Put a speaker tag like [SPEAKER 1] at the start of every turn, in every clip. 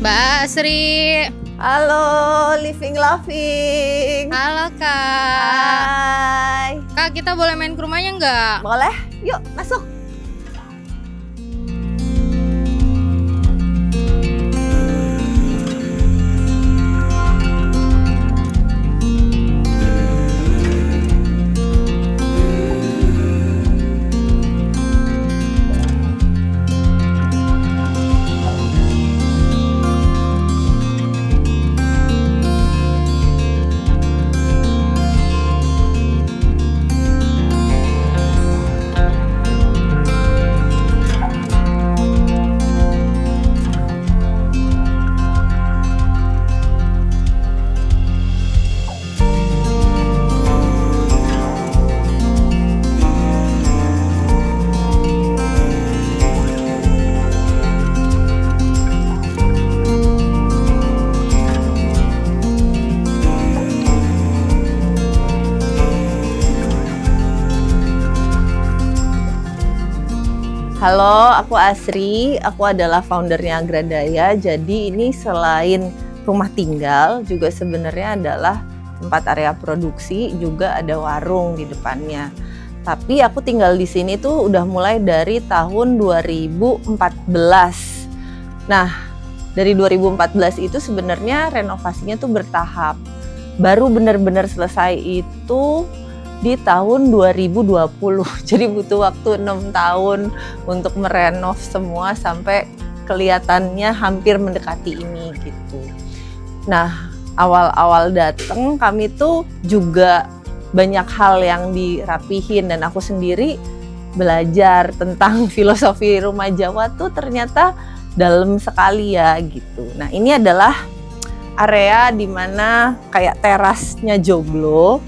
[SPEAKER 1] Mbak Sri.
[SPEAKER 2] Halo, Living Loving.
[SPEAKER 1] Halo Kak.
[SPEAKER 2] Hai.
[SPEAKER 1] Kak, kita boleh main ke rumahnya nggak?
[SPEAKER 2] Boleh? Yuk, masuk. Halo, aku Asri. Aku adalah foundernya Agradaya. Jadi ini selain rumah tinggal, juga sebenarnya adalah tempat area produksi, juga ada warung di depannya. Tapi aku tinggal di sini tuh udah mulai dari tahun 2014. Nah, dari 2014 itu sebenarnya renovasinya tuh bertahap. Baru benar-benar selesai itu di tahun 2020, jadi butuh waktu 6 tahun untuk merenov semua sampai kelihatannya hampir mendekati ini gitu. Nah, awal-awal datang kami tuh juga banyak hal yang dirapihin dan aku sendiri belajar tentang filosofi rumah Jawa tuh ternyata dalam sekali ya gitu. Nah, ini adalah area dimana kayak terasnya joglo.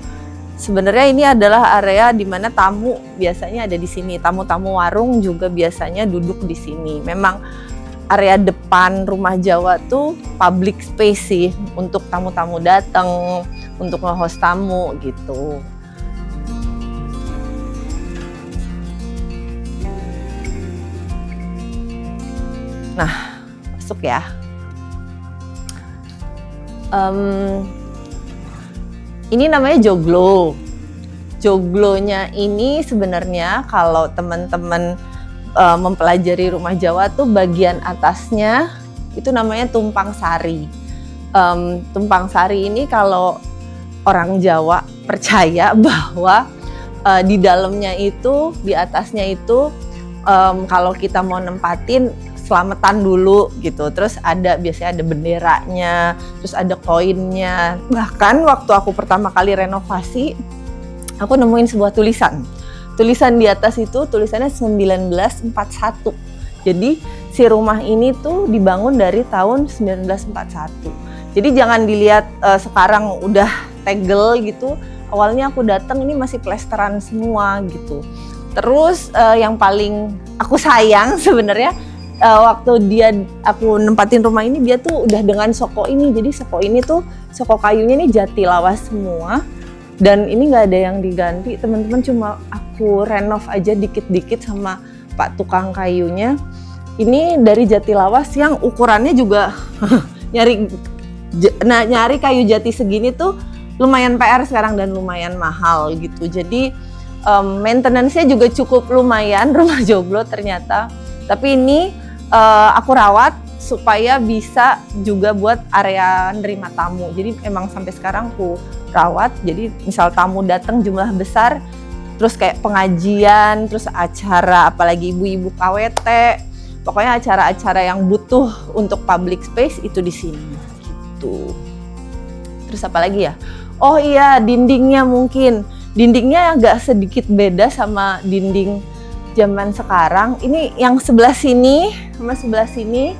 [SPEAKER 2] Sebenarnya ini adalah area di mana tamu biasanya ada di sini. Tamu-tamu warung juga biasanya duduk di sini. Memang area depan rumah Jawa tuh public space sih untuk tamu-tamu datang, untuk nge-host tamu gitu. Nah, masuk ya. Ini namanya joglo. Joglonya ini sebenarnya kalau teman-teman mempelajari rumah Jawa tuh bagian atasnya itu namanya tumpang sari. Tumpang sari ini kalau orang Jawa percaya bahwa di dalamnya itu, di atasnya itu kalau kita mau nempatin selamatan dulu gitu, terus biasanya ada benderanya, terus ada koinnya. Bahkan waktu aku pertama kali renovasi, aku nemuin sebuah tulisan di atas itu tulisannya 1941. Jadi si rumah ini tuh dibangun dari tahun 1941. Jadi jangan dilihat sekarang udah tegel gitu. Awalnya aku datang ini masih plesteran semua gitu. Terus yang paling aku sayang sebenarnya waktu aku nempatin rumah ini, dia tuh udah dengan soko ini. Jadi soko ini tuh, soko kayunya ini jati lawas semua. Dan ini nggak ada yang diganti, teman-teman, cuma aku renov aja dikit-dikit sama Pak tukang kayunya. Ini dari jati lawas yang ukurannya juga nyari kayu jati segini tuh lumayan PR sekarang dan lumayan mahal gitu. Jadi maintenance-nya juga cukup lumayan rumah joglo ternyata. Tapi ini aku rawat supaya bisa juga buat area nerima tamu. Jadi emang sampai sekarang aku rawat. Jadi misal tamu datang jumlah besar, terus kayak pengajian, terus acara apalagi ibu-ibu KWT, pokoknya acara-acara yang butuh untuk public space itu di sini gitu. Terus apa lagi ya? Oh iya, dindingnya mungkin. Dindingnya agak sedikit beda sama dinding zaman sekarang. Ini yang sebelah sini sama sebelah sini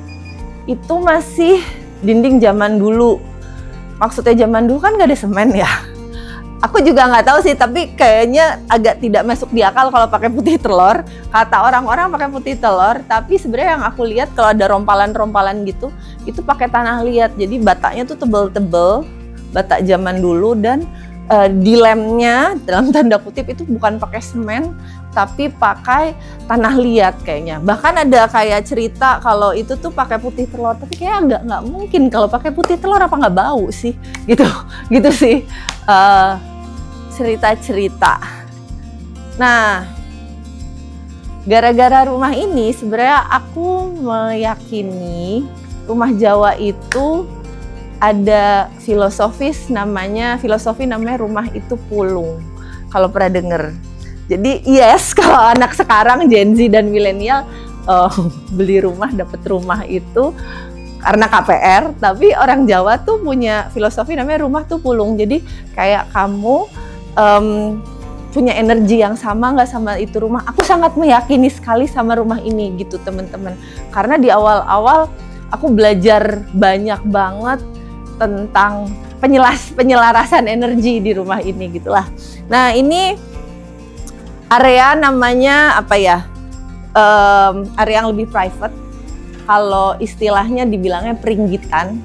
[SPEAKER 2] itu masih dinding zaman dulu. Maksudnya zaman dulu kan nggak ada semen ya. Aku juga nggak tahu sih, tapi kayaknya agak tidak masuk di akal kalau pakai putih telur. Kata orang-orang pakai putih telur, tapi sebenarnya yang aku lihat kalau ada rompalan-rompalan gitu, itu pakai tanah liat. Jadi bataknya tuh tebel-tebel, batak zaman dulu, dan dilemnya dalam tanda kutip itu bukan pakai semen tapi pakai tanah liat kayaknya. Bahkan ada kayak cerita kalau itu tuh pakai putih telur, tapi kayak nggak mungkin kalau pakai putih telur, apa nggak bau sih gitu sih cerita-cerita. Nah, gara-gara rumah ini sebenarnya aku meyakini rumah Jawa itu ada filosofi namanya rumah itu pulung. Kalau pernah denger. Jadi yes, kalau anak sekarang Gen Z dan milenial beli rumah, dapat rumah itu karena KPR, tapi orang Jawa tuh punya filosofi namanya rumah tuh pulung. Jadi kayak kamu punya energi yang sama nggak sama itu rumah. Aku sangat meyakini sekali sama rumah ini gitu teman-teman. Karena di awal-awal aku belajar banyak banget tentang penyelarasan energi di rumah ini gitulah. Nah, ini area namanya apa ya? Area yang lebih private. Kalau istilahnya dibilangnya peringgitan.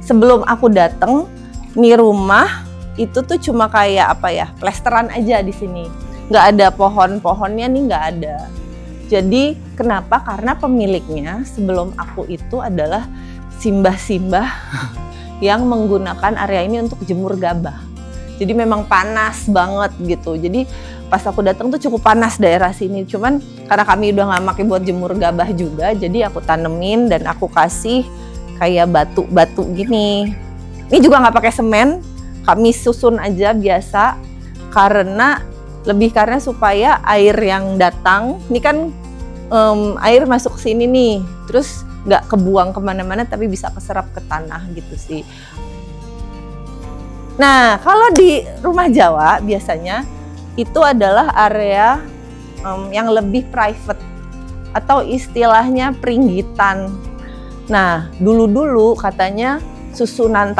[SPEAKER 2] Sebelum aku datang, nih rumah itu tuh cuma kayak apa ya? Plesteran aja di sini. Nggak ada pohon-pohonnya nih, nggak ada. Jadi kenapa? Karena pemiliknya sebelum aku itu adalah simbah-simbah yang menggunakan area ini untuk jemur gabah. Jadi memang panas banget gitu. Jadi pas aku datang tuh cukup panas daerah sini. Cuman karena kami udah nggak pakai buat jemur gabah juga, jadi aku tanemin dan aku kasih kayak batu-batu gini. Ini juga nggak pakai semen, kami susun aja biasa. Karena supaya air yang datang, ini kan air masuk ke sini nih, terus nggak kebuang kemana-mana tapi bisa keserap ke tanah gitu sih. Nah, kalau di rumah Jawa biasanya itu adalah area yang lebih private atau istilahnya peringgitan. Nah, dulu-dulu katanya susunan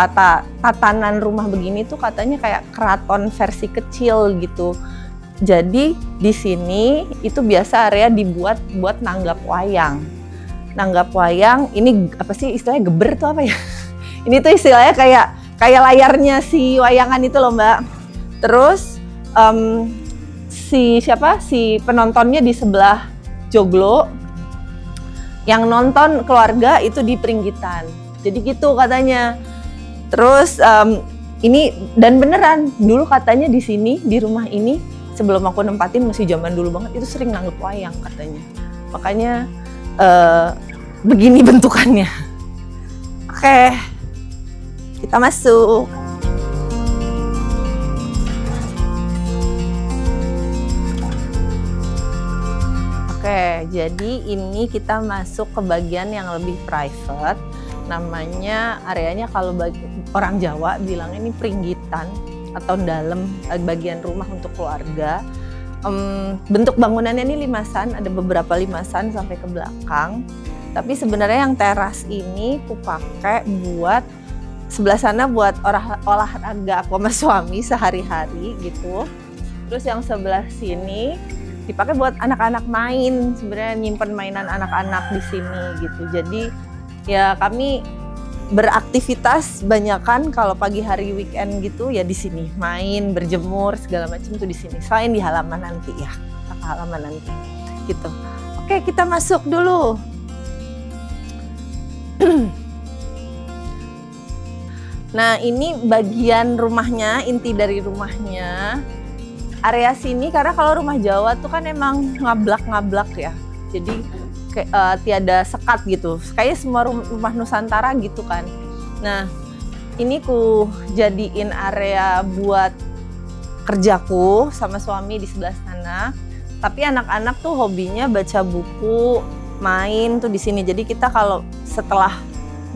[SPEAKER 2] tatanan rumah begini tuh katanya kayak keraton versi kecil gitu. Jadi di sini itu biasa area dibuat buat nanggap wayang. Nanggap wayang, ini apa sih istilahnya, geber tuh apa ya? Ini tuh istilahnya kayak layarnya si wayangan itu loh Mbak. Terus si penontonnya di sebelah joglo, yang nonton keluarga itu di peringgitan. Jadi gitu katanya. Terus ini dan beneran dulu katanya di sini di rumah ini sebelum aku nempatin masih zaman dulu banget itu sering nanggep wayang katanya. Makanya begini bentukannya. Oke, kita masuk. Oke, jadi ini kita masuk ke bagian yang lebih private. Namanya areanya kalau bagi orang Jawa bilangnya ini peringgitan atau dalam bagian rumah untuk keluarga. Bentuk bangunannya ini limasan, ada beberapa limasan sampai ke belakang. Tapi sebenarnya yang teras ini aku pakai buat sebelah sana buat olahraga aku sama suami sehari-hari gitu. Terus yang sebelah sini dipakai buat anak-anak main, sebenarnya nyimpen mainan anak-anak di sini gitu. Jadi ya kami beraktivitas banyakan kalau pagi hari weekend gitu ya di sini, main, berjemur segala macam tuh di sini. Selain di halaman nanti ya, ke halaman nanti gitu. Oke, kita masuk dulu. Nah, ini bagian rumahnya, inti dari rumahnya. Area sini karena kalau rumah Jawa tuh kan emang ngablak-ngablak ya. Jadi tiada sekat gitu, kayak semua rumah Nusantara gitu kan. Nah, ini ku jadiin area buat kerjaku sama suami di sebelah sana. Tapi anak-anak tuh hobinya baca buku, main tuh di sini. Jadi kita kalau setelah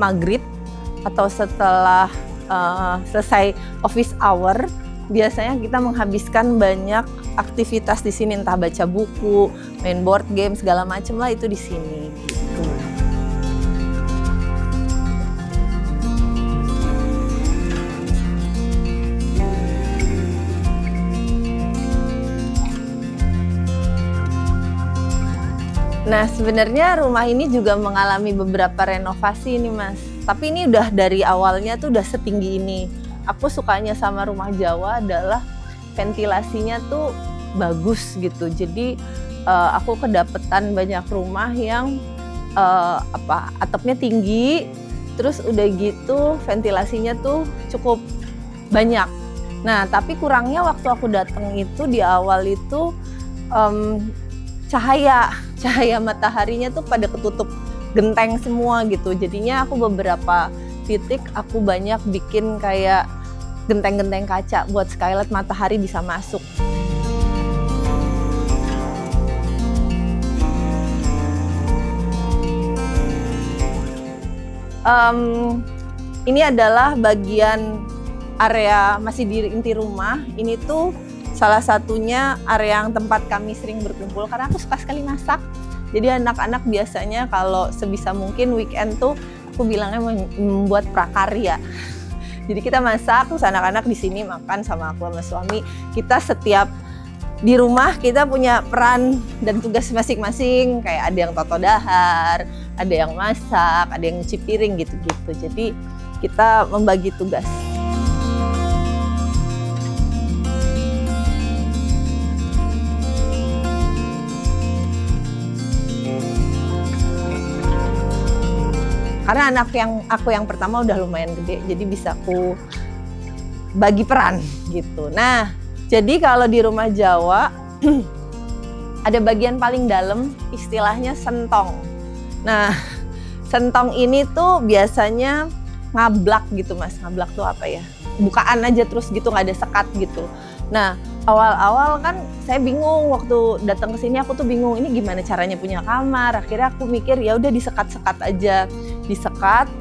[SPEAKER 2] maghrib atau setelah selesai office hour, biasanya kita menghabiskan banyak aktivitas di sini, entah baca buku, main board game segala macam lah itu di sini. Gitu. Nah, sebenarnya rumah ini juga mengalami beberapa renovasi nih Mas. Tapi ini udah dari awalnya tuh udah setinggi ini. aku sukanya sama rumah Jawa adalah ventilasinya tuh bagus gitu. Jadi aku kedapetan banyak rumah yang atapnya tinggi, terus udah gitu ventilasinya tuh cukup banyak. Nah, tapi kurangnya waktu aku datang itu di awal itu cahaya mataharinya tuh pada ketutup genteng semua gitu. Jadinya aku beberapa titik aku banyak bikin kayak genteng-genteng kaca buat skylight matahari bisa masuk. Ini adalah bagian area masih di inti rumah. Ini tuh salah satunya area yang tempat kami sering berkumpul karena aku suka sekali masak. Jadi anak-anak biasanya kalau sebisa mungkin weekend tuh aku bilangnya membuat prakarya. Jadi kita masak, terus anak-anak di sini makan sama aku sama suami. Kita setiap di rumah kita punya peran dan tugas masing-masing. Kayak ada yang toto dahar, ada yang masak, ada yang nyuci piring gitu-gitu. Jadi kita membagi tugas. Karena aku yang pertama udah lumayan gede, jadi bisa aku bagi peran gitu. Nah, jadi kalau di rumah Jawa ada bagian paling dalam, istilahnya sentong. Nah, sentong ini tuh biasanya ngablak gitu Mas. Ngablak tuh apa ya? Bukaan aja terus gitu, nggak ada sekat gitu. Nah, awal-awal kan saya bingung waktu datang ke sini, aku tuh bingung ini gimana caranya punya kamar. Akhirnya aku mikir ya udah disekat-sekat aja, disekat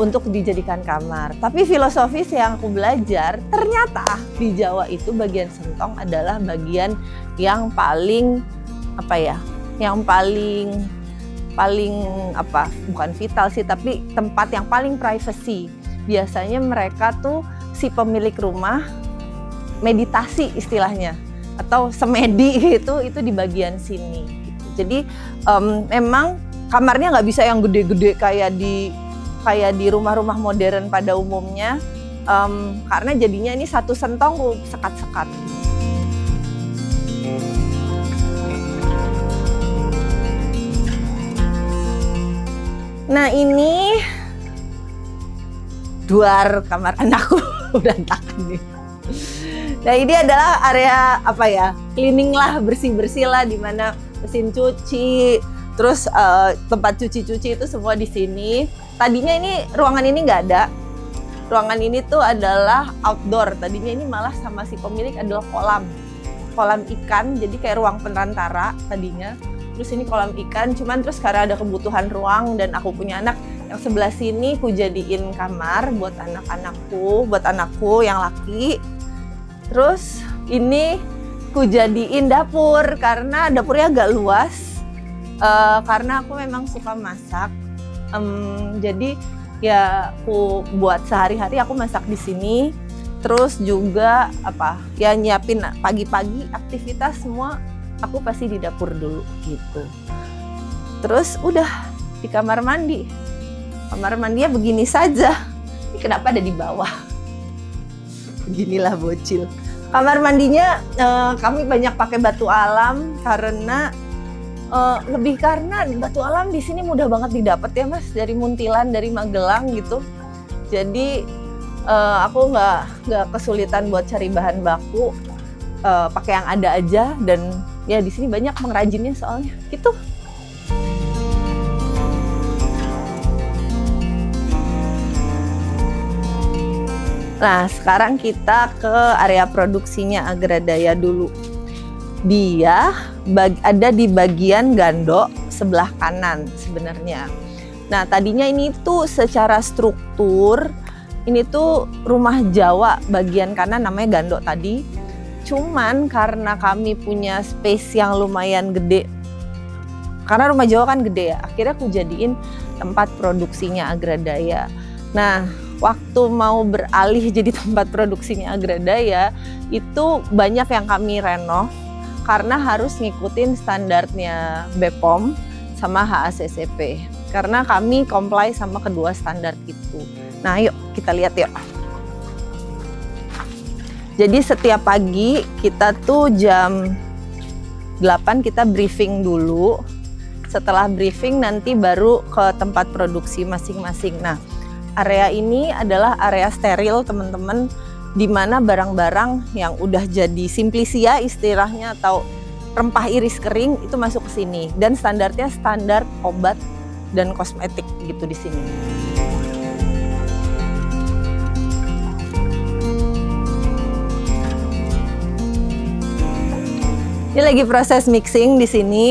[SPEAKER 2] untuk dijadikan kamar. Tapi filosofis yang aku belajar, ternyata di Jawa itu bagian sentong adalah bagian yang paling yang paling bukan vital sih, tapi tempat yang paling privacy. Biasanya mereka tuh si pemilik rumah meditasi istilahnya atau semedi gitu, itu di bagian sini gitu. Jadi memang kamarnya nggak bisa yang gede-gede kayak di rumah-rumah modern pada umumnya, karena jadinya ini satu sentong sekat-sekat. Nah, ini luar kamar anakku berantakan nih. Nah, ini adalah area cleaning lah, bersih-bersih lah, di mana mesin cuci, terus tempat cuci-cuci itu semua di sini. Tadinya ini ruangan ini nggak ada. Ruangan ini tuh adalah outdoor. Tadinya ini malah sama si pemilik adalah kolam ikan, jadi kayak ruang penantara tadinya. Terus ini kolam ikan, cuman terus karena ada kebutuhan ruang dan aku punya anak, yang sebelah sini ku jadiin kamar buat anakku yang laki. Terus ini ku jadiin dapur karena dapurnya agak luas, karena aku memang suka masak. Jadi ya aku buat sehari-hari aku masak di sini. Terus juga nyiapin pagi-pagi aktivitas semua aku pasti di dapur dulu gitu. Terus udah di kamar mandi. Kamar mandinya begini saja. Ini kenapa ada di bawah? Beginilah bocil. Kamar mandinya kami banyak pakai batu alam karena karena batu alam di sini mudah banget didapat ya Mas, dari Muntilan, dari Magelang gitu. Jadi aku nggak kesulitan buat cari bahan baku, pakai yang ada aja, dan ya di sini banyak pengrajinnya soalnya gitu. Nah, sekarang kita ke area produksinya Agradaya dulu. Dia ada di bagian Gandok sebelah kanan sebenarnya. Nah, tadinya ini tuh secara struktur, ini tuh rumah Jawa bagian kanan namanya Gandok tadi. Cuman karena kami punya space yang lumayan gede, karena rumah Jawa kan gede ya, akhirnya aku jadiin tempat produksinya Agradaya. Nah, waktu mau beralih jadi tempat produksinya Agradaya, itu banyak yang kami renov karena harus ngikutin standarnya BPOM sama HACCP. Karena kami comply sama kedua standar itu. Nah, yuk kita lihat yuk. Jadi setiap pagi kita tuh jam 8 kita briefing dulu. Setelah briefing nanti baru ke tempat produksi masing-masing. Nah, area ini adalah area steril teman-teman, di mana barang-barang yang udah jadi simplisia istilahnya atau rempah iris kering itu masuk ke sini, dan standarnya standar obat dan kosmetik gitu di sini. Ini lagi proses mixing di sini.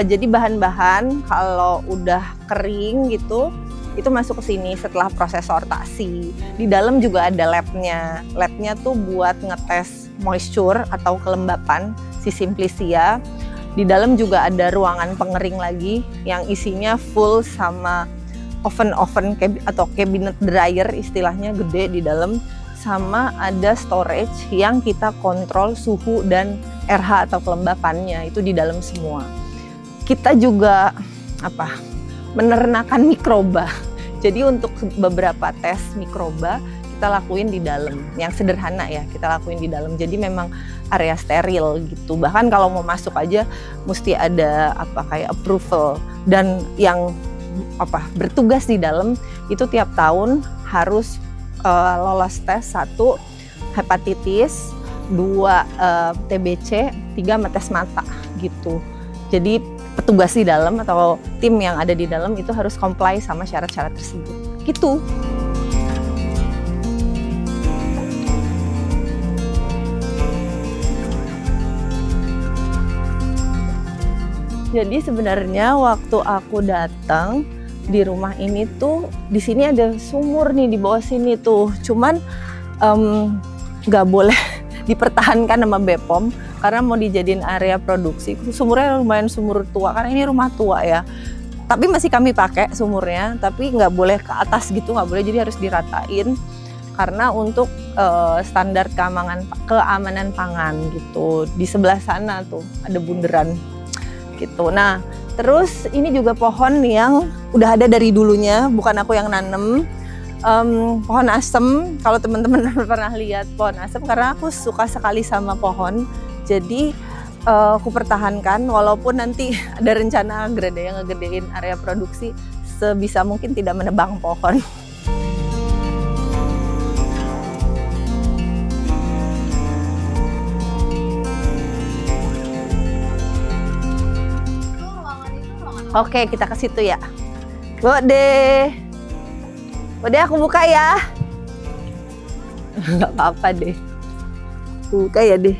[SPEAKER 2] Jadi bahan-bahan kalau udah kering gitu, itu masuk ke sini setelah proses sortasi. Di dalam juga ada labnya. Labnya tuh buat ngetes moisture atau kelembapan si simplisia. Di dalam juga ada ruangan pengering lagi yang isinya full sama oven atau cabinet dryer istilahnya, gede di dalam. Sama ada storage yang kita kontrol suhu dan RH atau kelembapannya, itu di dalam semua. Kita juga menernakan mikroba. Jadi untuk beberapa tes mikroba kita lakuin di dalam. Yang sederhana ya, kita lakuin di dalam. Jadi memang area steril gitu. Bahkan kalau mau masuk aja mesti ada kayak approval, dan yang bertugas di dalam itu tiap tahun harus lolos tes, 1 hepatitis, 2 TBC, 3 tes mata gitu. Jadi petugas di dalam atau tim yang ada di dalam itu harus comply sama syarat-syarat tersebut gitu. Jadi sebenarnya waktu aku datang di rumah ini tuh, di sini ada sumur nih di bawah sini tuh. Cuman nggak boleh dipertahankan sama BPOM karena mau dijadiin area produksi. Sumurnya lumayan sumur tua karena ini rumah tua ya. Tapi masih kami pakai sumurnya, tapi nggak boleh ke atas gitu, nggak boleh, jadi harus diratain karena untuk standar keamanan pangan gitu. Di sebelah sana tuh ada bunderan gitu. Nah, terus ini juga pohon yang udah ada dari dulunya, bukan aku yang nanem. Pohon asem, kalau teman-teman pernah lihat pohon asem, karena aku suka sekali sama pohon, jadi aku pertahankan walaupun nanti ada rencana Agradaya ngegedein area produksi, sebisa mungkin tidak menebang pohon. Oke, kita ke situ ya. Bode, aku buka ya. Nggak apa-apa deh. Buka ya deh.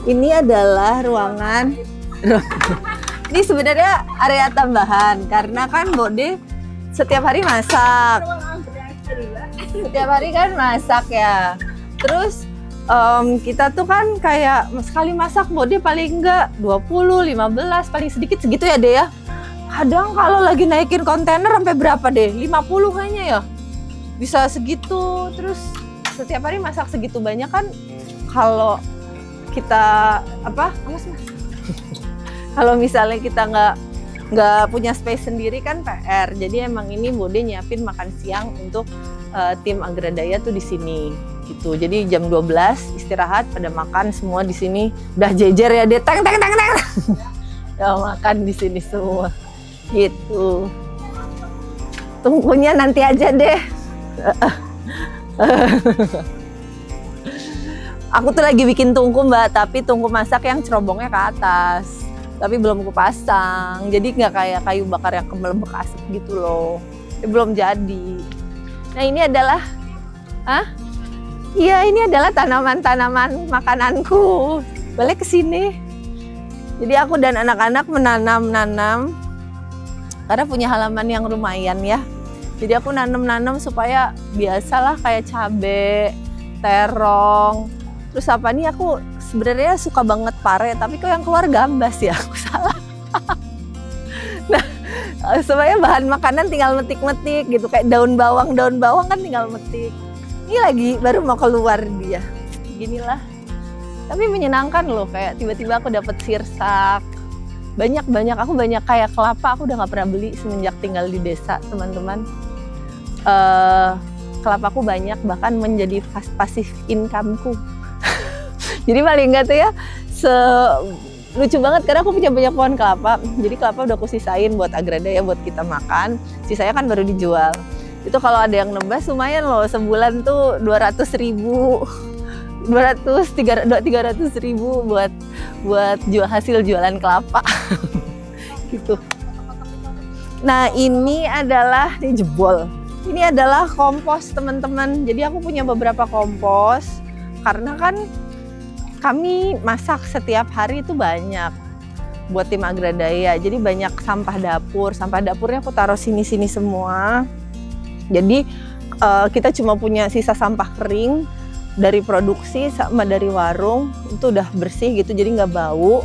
[SPEAKER 2] Ini adalah ruangan. Ini sebenarnya area tambahan karena kan Bode setiap hari masak. Setiap hari kan masak ya. Terus kita tuh kan kayak sekali masak Bode paling enggak 20, 15, paling sedikit segitu ya deh ya. Kadang kalau lagi naikin kontainer sampai berapa deh? 50 kayaknya ya. Bisa segitu. Terus setiap hari masak segitu banyak kan, kalau kita kalau misalnya kita nggak punya space sendiri kan PR. Jadi emang ini Bode nyiapin makan siang untuk tim Agradaya tuh di sini gitu. Jadi jam 12 istirahat, pada makan semua di sini. Udah jejer ya deh, teng. Udah makan di sini semua. Gitu. Tungkunya nanti aja deh. Aku tuh lagi bikin tungku Mbak, tapi tungku masak yang cerobongnya ke atas. Tapi belum aku pasang, jadi nggak kayak kayu bakar yang kemelebek asap gitu loh. Belum jadi. Nah ini adalah, iya ini adalah tanaman-tanaman makananku. Boleh kesini. Jadi aku dan anak-anak menanam karena punya halaman yang lumayan ya. Jadi aku nanam supaya biasalah kayak cabe, terong. Terus aku sebenarnya suka banget pare, tapi kok yang keluar gambas ya, aku salah. Nah, supaya bahan makanan tinggal metik-metik gitu, kayak daun bawang kan tinggal metik. Ini lagi baru mau keluar dia. Ginilah. Tapi menyenangkan loh, kayak tiba-tiba aku dapet sirsak. Aku banyak kayak kelapa, aku udah nggak pernah beli semenjak tinggal di desa, teman-teman. kelapaku banyak, bahkan menjadi pasif income-ku. Jadi paling enggak tuh ya, lucu banget karena aku punya banyak pohon kelapa. Jadi kelapa udah aku sisain buat Agrada ya, buat kita makan. Sisanya kan baru dijual. Itu kalau ada yang nebas lumayan loh, sebulan tuh 200.000, 300.000 buat hasil jualan kelapa. Gitu. Nah ini adalah, ini jebol. Ini adalah kompos teman-teman. Jadi aku punya beberapa kompos karena kan kami masak setiap hari itu banyak buat tim Agradaya. Jadi banyak sampah dapur. Sampah dapurnya aku taruh sini-sini semua. Jadi kita cuma punya sisa sampah kering dari produksi sama dari warung. Itu udah bersih gitu, jadi nggak bau.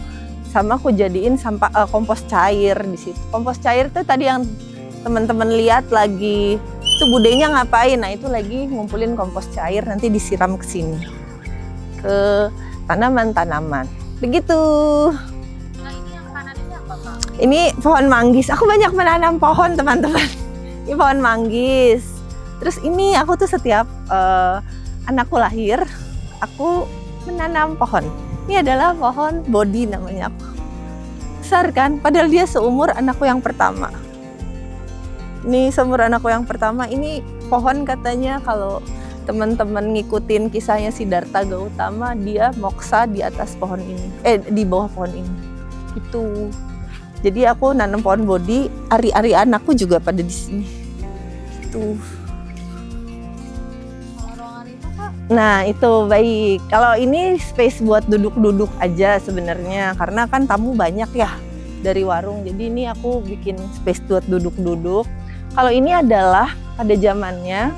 [SPEAKER 2] Sama aku jadiin sampah kompos cair di situ. Kompos cair itu tadi yang teman-teman lihat lagi itu budenya ngapain? Nah itu lagi ngumpulin kompos cair, nanti disiram ke sini ke tanaman-tanaman. Begitu.
[SPEAKER 1] Nah ini yang kanan ini apa Kak?
[SPEAKER 2] Ini pohon manggis. Aku banyak menanam pohon teman-teman. Ini pohon manggis. Terus ini aku tuh setiap anakku lahir, aku menanam pohon. Ini adalah pohon bodi namanya. Besar kan? Padahal dia seumur anakku yang pertama. Ini seumur anakku yang pertama. Ini pohon katanya kalau teman-teman ngikutin kisahnya Siddhartha Gautama, dia moksa di atas pohon ini, di bawah pohon ini. Itu. Jadi aku nanam pohon bodi, ari-ari anakku juga pada di sini. Itu.
[SPEAKER 1] Kalau ruangan itu Kak?
[SPEAKER 2] Nah itu baik. Kalau ini space buat duduk-duduk aja sebenarnya, karena kan tamu banyak ya dari warung. Jadi ini aku bikin space buat duduk-duduk. Kalau ini adalah pada zamannya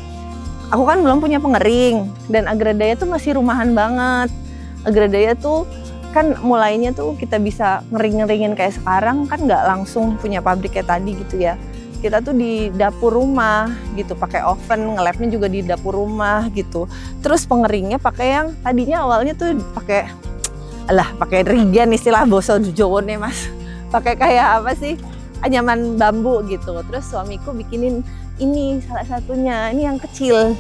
[SPEAKER 2] aku kan belum punya pengering dan Agradaya tuh masih rumahan banget. Agradaya tuh kan mulainya tuh kita bisa ngering-ngeringin kayak sekarang kan nggak langsung punya pabrik kayak tadi gitu ya. Kita tuh di dapur rumah gitu, pakai oven, nge-labnya juga di dapur rumah gitu. Terus pengeringnya pakai yang tadinya awalnya tuh pakai rigen, istilah boso Jowone Mas. Pakai kayak apa sih? Anyaman bambu gitu. Terus suamiku bikinin ini salah satunya, ini yang kecil.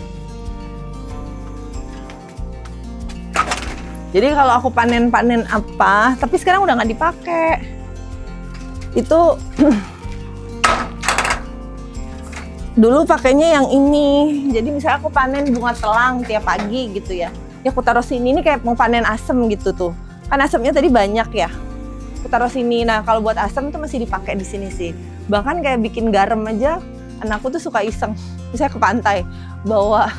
[SPEAKER 2] Jadi kalau aku panen-panen apa, tapi sekarang udah nggak dipakai. Itu dulu pakainya yang ini. Jadi misalnya aku panen bunga telang tiap pagi gitu ya. Ya aku taruh sini, ini kayak mau panen asem gitu tuh. Kan asemnya tadi banyak ya. Aku taruh sini. Nah kalau buat asem tuh masih dipakai di sini sih. Bahkan kayak bikin garam aja. Anakku tuh suka iseng, misalnya ke pantai, bawa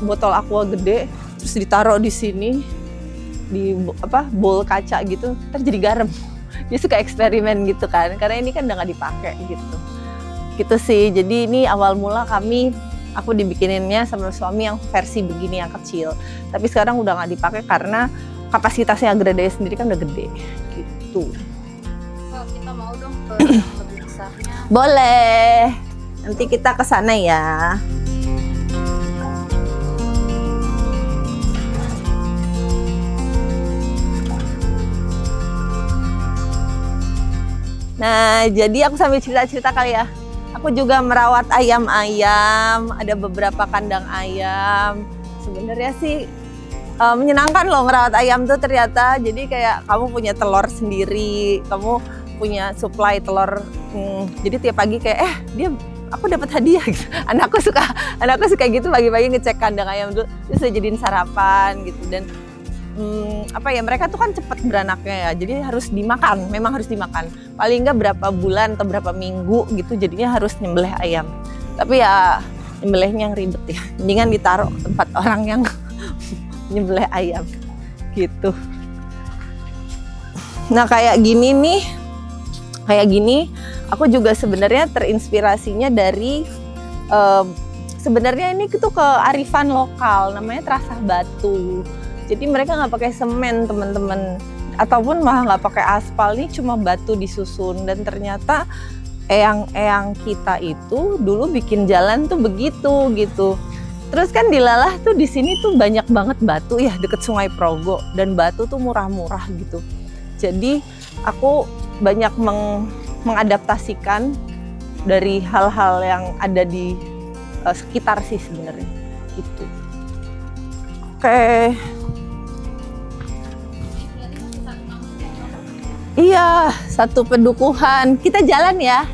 [SPEAKER 2] botol aqua gede, terus ditaruh di sini, di bowl kaca gitu, terus jadi garam. Dia suka eksperimen gitu kan, karena ini kan udah nggak dipakai gitu. Gitu sih, jadi ini awal mula aku dibikininnya sama suami yang versi begini yang kecil. Tapi sekarang udah nggak dipakai karena kapasitasnya Agradaya sendiri kan udah gede gitu.
[SPEAKER 1] Kak, kita mau dong ke yang lebih besarnya.
[SPEAKER 2] Boleh, nanti kita ke sana ya. Nah, jadi aku sambil cerita-cerita kali ya. Aku juga merawat ayam-ayam, ada beberapa kandang ayam. Sebenarnya sih menyenangkan loh ngerawat ayam tuh ternyata. Jadi kayak kamu punya telur sendiri, kamu punya supply telur. Jadi tiap pagi kayak aku dapat hadiah gitu. Anakku suka gitu pagi-pagi ngecek kandang ayam dulu, terus saya jadiin sarapan gitu. Dan mereka tuh kan cepet beranaknya ya, jadi harus dimakan, memang harus dimakan. Paling nggak berapa bulan atau berapa minggu gitu, jadinya harus nyembelih ayam. Tapi ya nyembelihnya yang ribet ya, mendingan ditaruh tempat orang yang nyembelih ayam gitu. Nah kayak gini aku juga sebenarnya terinspirasinya dari sebenarnya ini tuh kearifan lokal, namanya terasah batu. Jadi mereka nggak pakai semen teman-teman, ataupun malah nggak pakai aspal, ini cuma batu disusun. Dan ternyata eyang-eyang kita itu dulu bikin jalan tuh begitu gitu. Terus kan dilalah tuh di sini tuh banyak banget batu ya deket Sungai Progo, dan batu tuh murah-murah gitu. Jadi aku banyak mengadaptasikan dari hal-hal yang ada di sekitar sih sebenarnya gitu. Oke. Iya, satu pedukuhan. Kita jalan ya.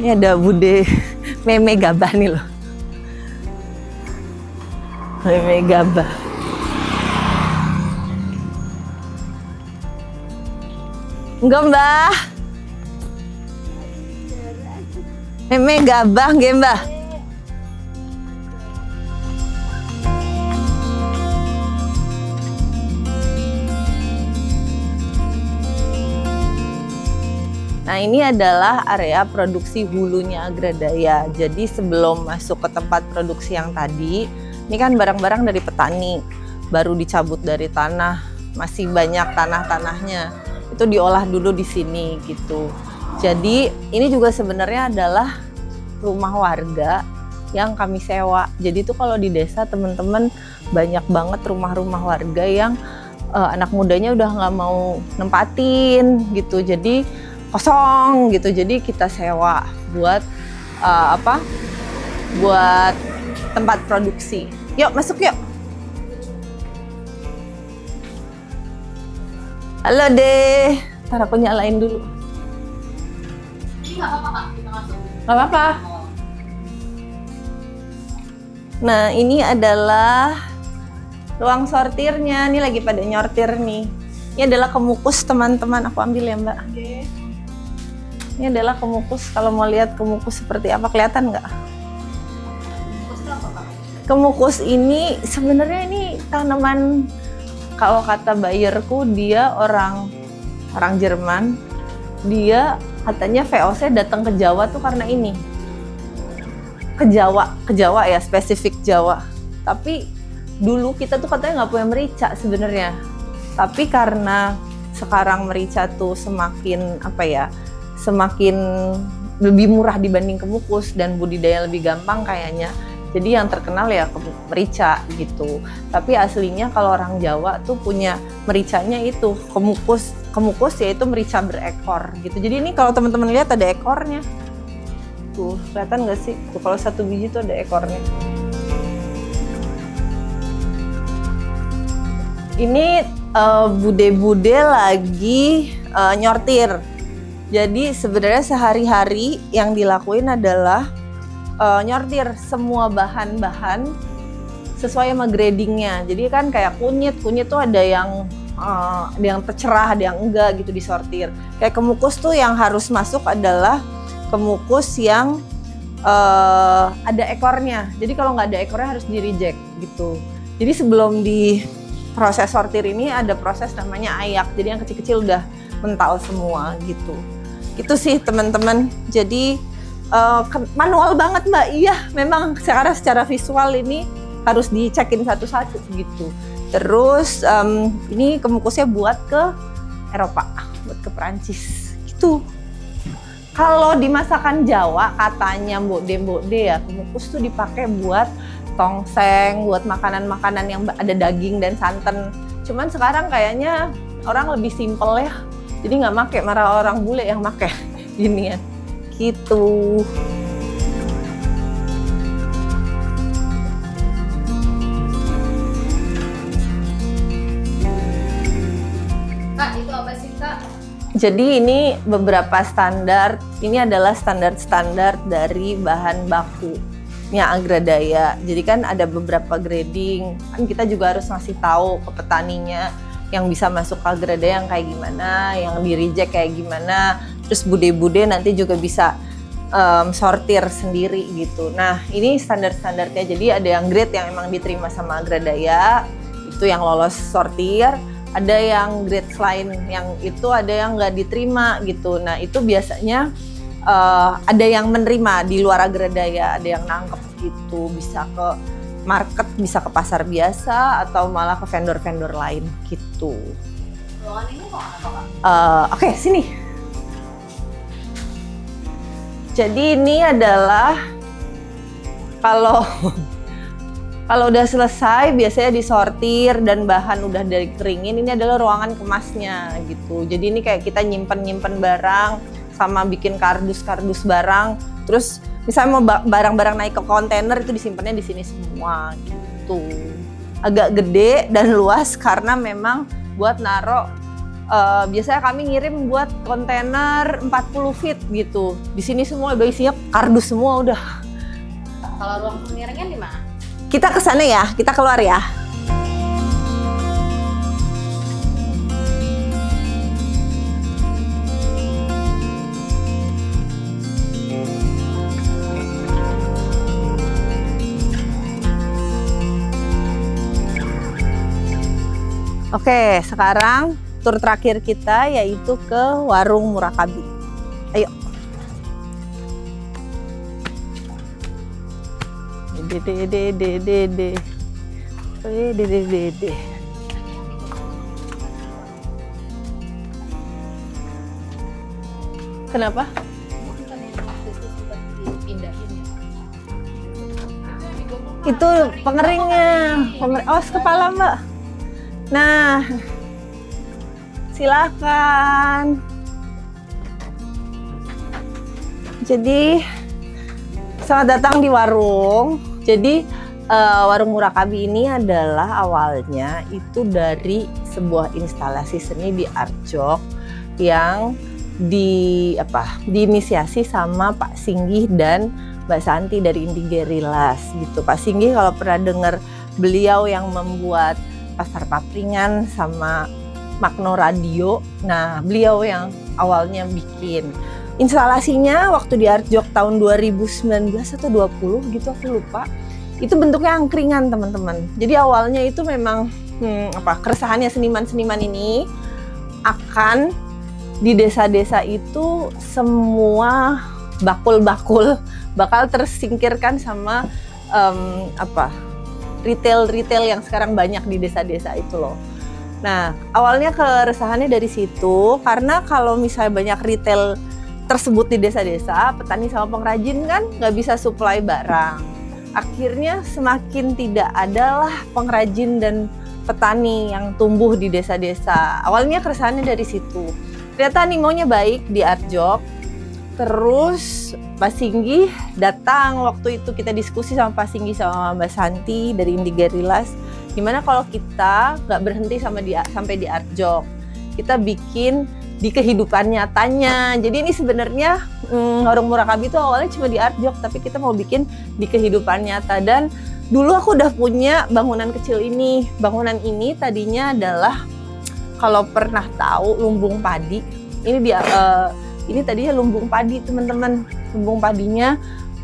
[SPEAKER 2] Ini ada Bude Meme Gabah nih loh. Meme Gabah. Enggak, Mbah. Meme Gabah nggih, Mbah. Nah, ini adalah area produksi hulunya Agradaya. Jadi sebelum masuk ke tempat produksi yang tadi, ini kan barang-barang dari petani, baru dicabut dari tanah, masih banyak tanah-tanahnya. Itu diolah dulu di sini gitu. Jadi ini juga sebenarnya adalah rumah warga yang kami sewa. Jadi itu kalau di desa teman-teman banyak banget rumah-rumah warga yang anak mudanya udah nggak mau nempatin gitu. Jadi kosong gitu, jadi kita sewa buat buat tempat produksi. Yuk masuk yuk. Halo deh, ntar aku nyalain dulu.
[SPEAKER 1] Ini nggak apa-apa Kak, kita masuk.
[SPEAKER 2] Nggak apa-apa. Nah ini adalah ruang sortirnya, ini lagi pada nyortir nih. Ini adalah kemukus teman-teman, aku ambil ya Mbak.
[SPEAKER 1] Oke.
[SPEAKER 2] Ini adalah kemukus, kalau mau lihat kemukus seperti apa, kelihatan nggak?
[SPEAKER 1] Terus itu apa Kak?
[SPEAKER 2] Kemukus ini sebenarnya ini tanaman, kalau kata buyerku dia orang Jerman, dia katanya VOC datang ke Jawa tuh karena ini. Ke Jawa ya, spesifik Jawa. Tapi dulu kita tuh katanya nggak punya merica sebenarnya. Tapi karena sekarang merica tuh semakin semakin lebih murah dibanding kemukus dan budidaya lebih gampang kayaknya. Jadi yang terkenal ya merica gitu. Tapi aslinya kalau orang Jawa tuh punya mericanya itu kemukus yaitu merica berekor gitu. Jadi ini kalau teman-teman lihat ada ekornya. Tuh, kelihatan nggak sih? Tuh kalau satu biji tuh ada ekornya. Ini bude-bude lagi nyortir. Jadi sebenarnya sehari-hari yang dilakuin adalah nyortir semua bahan-bahan sesuai sama gradingnya. Jadi kan kayak kunyit tuh ada yang tercerah, ada yang enggak gitu disortir. Kayak kemukus tuh yang harus masuk adalah kemukus yang ada ekornya. Jadi kalau nggak ada ekornya harus di reject gitu. Jadi sebelum di proses sortir ini ada proses namanya ayak. Jadi yang kecil-kecil udah mental semua gitu. Itu sih teman-teman. Jadi manual banget Mbak. Iya, memang secara visual ini harus dicekin satu-satu gitu. Terus ini kemukusnya buat ke Eropa, buat ke Perancis gitu. Kalau di masakan Jawa katanya mbok-de ya, kemukus tuh dipakai buat tongseng, buat makanan-makanan yang ada daging dan santan. Cuman sekarang kayaknya orang lebih simpel ya. Jadi nggak make, malah orang bule yang make gini ya. Gitu.
[SPEAKER 1] Kak, itu apa sih Kak?
[SPEAKER 2] Jadi ini beberapa standar, ini adalah standar-standar dari bahan bakunya Agradaya. Jadi kan ada beberapa grading, kan kita juga harus ngasih tahu ke petaninya yang bisa masuk ke Agradaya yang kayak gimana, yang di reject kayak gimana. Terus bude-bude nanti juga bisa sortir sendiri gitu. Nah ini standar-standarnya, jadi ada yang grade yang emang diterima sama Agradaya, itu yang lolos sortir. Ada yang grade lain yang itu ada yang nggak diterima gitu. Nah itu biasanya ada yang menerima di luar Agradaya, ada yang nangkep gitu, bisa ke market, bisa ke pasar biasa atau malah ke vendor-vendor lain gitu.
[SPEAKER 1] Ruangan ini ruangan apa Kak?
[SPEAKER 2] Oke, sini. Jadi ini adalah kalau udah selesai biasanya disortir dan bahan udah dikeringin, ini adalah ruangan kemasnya gitu. Jadi ini kayak kita nyimpen barang sama bikin kardus barang, terus Misalnya mau barang-barang naik ke kontainer itu disimpannya di sini semua gitu. Agak gede dan luas karena memang buat naruh. Biasanya kami ngirim buat kontainer 40 feet gitu. Di sini semua udah isinya kardus semua udah.
[SPEAKER 1] Kalau ruang pengiringan di mana?
[SPEAKER 2] Kita ke sana ya, kita keluar ya. Oke, sekarang tur terakhir kita yaitu ke warung Murakabi. Ayo. Kenapa? Itu pengeringnya. Awas kepala, Mbak. Nah, silakan. Jadi, selamat datang di warung. Jadi, warung Murakabi ini adalah awalnya itu dari sebuah instalasi seni di Arjok yang diinisiasi sama Pak Singgih dan Mbak Santi dari Indie Guerrillas gitu. Pak Singgih kalau pernah dengar, beliau yang membuat Pasar Papringan sama Magno Radio. Nah, beliau yang awalnya bikin. Instalasinya waktu di Arjok tahun 2019 atau 20 gitu, aku lupa. Itu bentuknya angkringan, teman-teman. Jadi awalnya itu memang keresahannya seniman-seniman ini akan di desa-desa itu semua bakul-bakul bakal tersingkirkan sama retail yang sekarang banyak di desa-desa itu loh. Nah, awalnya keresahannya dari situ karena kalau misalnya banyak retail tersebut di desa-desa, petani sama pengrajin kan nggak bisa supply barang. Akhirnya semakin tidak adalah pengrajin dan petani yang tumbuh di desa-desa. Awalnya keresahannya dari situ. Ternyata animonya baik di Arjok. Terus Pak Singgih datang waktu itu, kita diskusi sama Pak Singgih sama Mbak Santi dari Indie Guerrillas. Gimana kalau kita nggak berhenti sampai di Arjok, kita bikin di kehidupan nyatanya. Jadi ini sebenarnya warung Murakabi itu awalnya cuma di Arjok, tapi kita mau bikin di kehidupan nyata. Dan dulu aku udah punya bangunan kecil ini. Bangunan ini tadinya adalah, kalau pernah tahu lumbung padi, ini tadinya lumbung padi, teman-teman. Lumbung padinya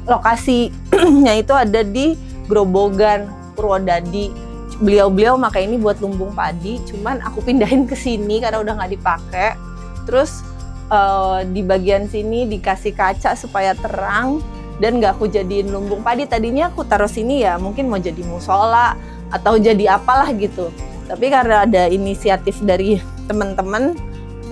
[SPEAKER 2] lokasinya itu ada di Grobogan, Purwodadi. Beliau pakai ini buat lumbung padi, cuman aku pindahin ke sini karena udah nggak dipakai. Terus di bagian sini dikasih kaca supaya terang dan nggak aku jadiin lumbung padi. Tadinya aku taruh sini ya mungkin mau jadi musola atau jadi apalah gitu. Tapi karena ada inisiatif dari teman-teman,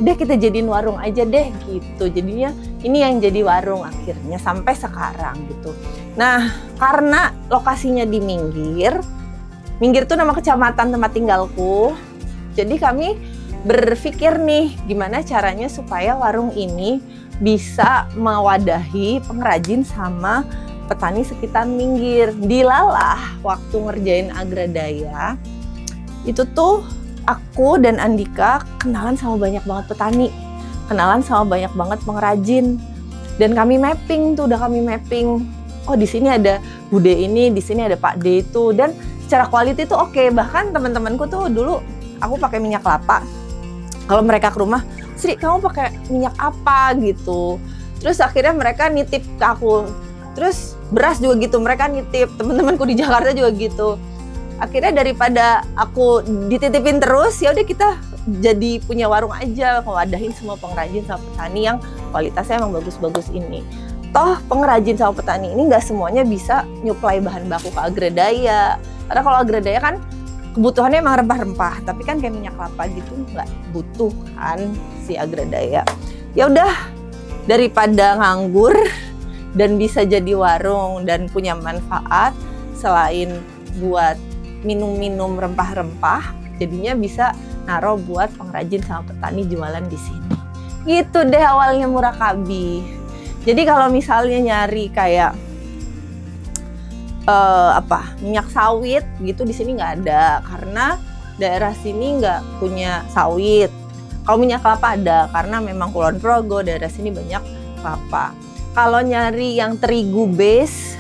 [SPEAKER 2] udah kita jadiin warung aja deh gitu. Jadinya ini yang jadi warung akhirnya sampai sekarang gitu. Nah, karena lokasinya di Minggir tuh nama kecamatan tempat tinggalku. Jadi kami berpikir nih gimana caranya supaya warung ini bisa mewadahi pengrajin sama petani sekitar Minggir. Dilalah waktu ngerjain Agradaya itu tuh aku dan Andika kenalan sama banyak banget petani, kenalan sama banyak banget pengrajin, dan kami mapping. Oh, di sini ada Bude ini, di sini ada Pak D itu, dan secara quality tuh oke. Bahkan teman-temanku tuh dulu aku pakai minyak kelapa. Kalau mereka ke rumah, Sri kamu pakai minyak apa gitu. Terus akhirnya mereka nitip ke aku. Terus beras juga gitu, mereka nitip. Teman-temanku di Jakarta juga gitu. Akhirnya daripada aku dititipin terus, ya udah kita jadi punya warung aja, ngewadahin semua pengrajin sama petani yang kualitasnya emang bagus-bagus ini. Toh pengrajin sama petani ini nggak semuanya bisa nyuplai bahan baku ke Agradaya. Karena kalau Agradaya kan kebutuhannya emang rempah-rempah, tapi kan kayak minyak kelapa gitu nggak butuh kan si Agradaya. Ya udah, daripada nganggur dan bisa jadi warung dan punya manfaat selain buat minum-minum rempah-rempah, jadinya bisa naruh buat pengrajin sama petani jualan di sini. Gitu deh awalnya Murakabi. Jadi kalau misalnya nyari kayak minyak sawit gitu di sini nggak ada, karena daerah sini nggak punya sawit. Kalau minyak kelapa ada, karena memang Kulon Progo daerah sini banyak kelapa. Kalau nyari yang terigu base,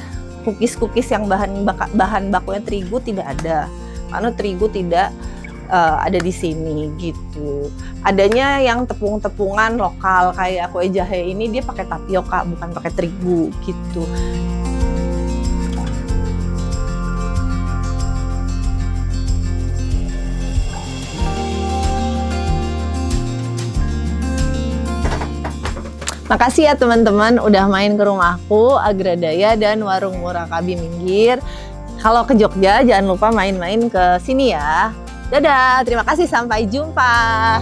[SPEAKER 2] cookies yang bahan bakunya terigu tidak ada, karena terigu tidak ada di sini gitu. Adanya yang tepung-tepungan lokal kayak kue jahe ini dia pakai tapioka bukan pakai terigu gitu. Makasih ya teman-teman udah main ke rumahku, Agradaya dan Warung Murakabi Minggir. Kalau ke Jogja jangan lupa main-main ke sini ya. Dadah, terima kasih, sampai jumpa.